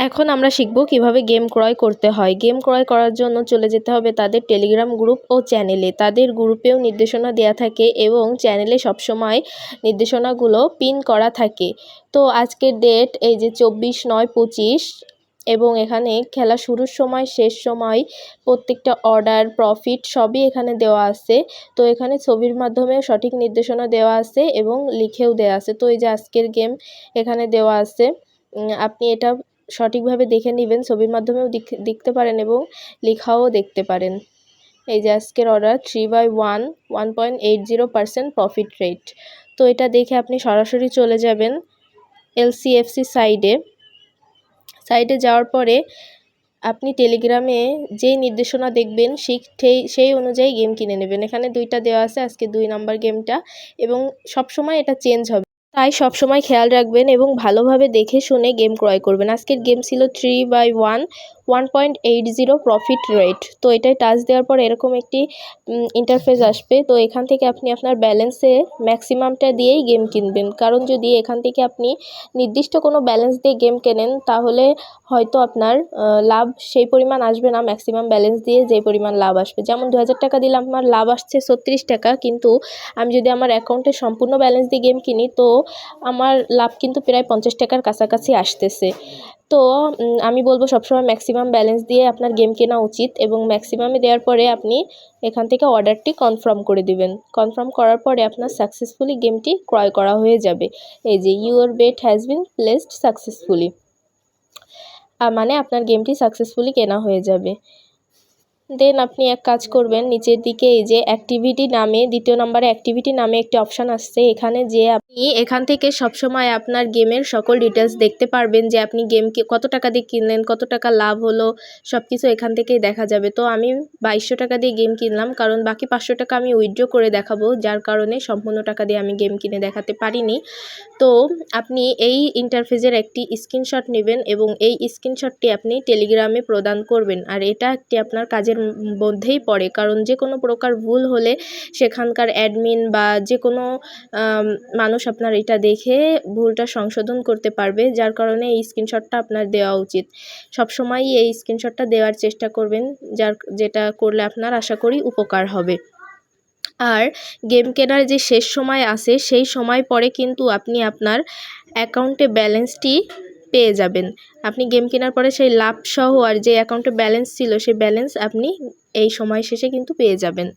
এখন আমরা শিখব কিভাবে গেম ক্রয় করতে হয়। গেম ক্রয় করার জন্য চলে যেতে হবে তাদের টেলিগ্রাম গ্রুপ ও চ্যানেলে। তাদের গ্রুপেও নির্দেশনা দেয়া থাকে এবং চ্যানেলে সবসময় নির্দেশনাগুলো পিন করা থাকে। তো আজকের ডেট এই যে 24/9/25 এবং এখানে খেলা শুরুর সময়, শেষ সময়, প্রত্যেকটা অর্ডার, প্রফিট সবই এখানে দেওয়া আছে। তো এখানে ছবির মাধ্যমেও সঠিক নির্দেশনা দেওয়া আছে এবং লিখেও দেওয়া আছে। তো এই যে আজকের গেম এখানে দেওয়া আছে। আপনি এটা সঠিকভাবে দেখে নেবেন, ছবির মাধ্যমেও দেখতে পারেন এবং লেখাও দেখতে পারেন। এই যে আজকের অর্ডার 3/1 1.80% প্রফিট রেট। তো এটা দেখে আপনি সরাসরি চলে যাবেন এলসিএফসি সাইডে যাওয়ার পরে আপনি টেলিগ্রামে যেই নির্দেশনা দেখবেন সেই অনুযায়ী গেম কিনে নেবেন। এখানে 2টা দেওয়া আছে, আজকে 2 নাম্বার গেমটা, এবং সবসময় এটা চেঞ্জ হবে, তাই সবসময় খেয়াল রাখবেন এবং ভালোভাবে দেখে শুনে গেম ক্রয় করবেন। আজকের গেম ছিল 3/1 1.80 প্রফিট রেট। তো এটাই টাচ দেওয়ার পর এরকম একটি ইন্টারফেস আসবে। তো এখান থেকে আপনি আপনার ব্যালেন্সে ম্যাক্সিমামটা দিয়েই গেম কিনবেন, কারণ যদি এখান থেকে আপনি নির্দিষ্ট কোনো ব্যালেন্স দিয়ে গেম কেনেন তাহলে হয়তো আপনার লাভ সেই পরিমাণ আসবে না ম্যাক্সিমাম ব্যালেন্স দিয়ে যে পরিমাণ লাভ আসবে। যেমন 2000 টাকা দিলে আমার লাভ আসছে 36 টাকা, কিন্তু আমি যদি আমার অ্যাকাউন্টে সম্পূর্ণ ব্যালেন্স দিয়ে গেম কিনি তো আমার লাভ কিন্তু প্রায় 50 টাকার কাছাকাছি আসতেছে। তো আমি বলবো সবসময় ম্যাক্সিমাম ব্যালেন্স দিয়ে আপনার গেম কেনা উচিত, এবং ম্যাক্সিমামে দেওয়ার পরে আপনি এখান থেকে অর্ডারটি কনফার্ম করে দিবেন। কনফার্ম করার পরে আপনার সাকসেসফুলি গেমটি ক্রয় করা হয়ে যাবে। এই যে your bet has been placed successfully, মানে আপনার গেমটি সাকসেসফুলি কেনা হয়ে যাবে। দেন আপনি এক কাজ করবেন, নিচের দিকে এই যে অ্যাক্টিভিটি নামে 2য় নম্বরে অ্যাক্টিভিটি নামে একটি অপশান আসছে, এখানে যে আপনি এখান থেকে সবসময় আপনার গেমের সকল ডিটেলস দেখতে পারবেন, যে আপনি গেমকে কত টাকা দিয়ে কিনলেন, কত টাকা লাভ হলো, সব কিছু এখান থেকেই দেখা যাবে। তো আমি 2200 টাকা দিয়ে গেম কিনলাম, কারণ বাকি 500 টাকা আমি উইথড্র করে দেখাবো, যার কারণে সম্পূর্ণ টাকা দিয়ে আমি গেম কিনে দেখাতে পারিনি। তো আপনি এই ইন্টারফেসের একটি স্ক্রিনশট নেবেন এবং এই স্ক্রিনশটটি আপনি টেলিগ্রামে প্রদান করবেন। আর এটা একটি আপনার কাজের মধ্যেই পড়ে, কারণ যে কোনো প্রকার ভুল হলে সেখানকার অ্যাডমিন বা যে কোনো মানুষ আপনার এটা দেখে ভুলটা সংশোধন করতে পারবে, যার কারণে এই স্ক্রিনশটটা আপনার দেওয়া উচিত। সবসময়ই এই স্ক্রিনশটটা দেওয়ার চেষ্টা করবেন, যেটা করলে আপনার আশা করি উপকার হবে। আর গেম কেনার যে শেষ সময় আছে সেই সময় পরে কিন্তু আপনি আপনার অ্যাকাউন্টে ব্যালেন্সটি পেয়ে যাবেন। আপনি গেম কেনার পরে সেই লাভ সহ আর যে অ্যাকাউন্টে ব্যালেন্স ছিল সেই ব্যালেন্স আপনি এই সময় শেষে কিন্তু পেয়ে যাবেন।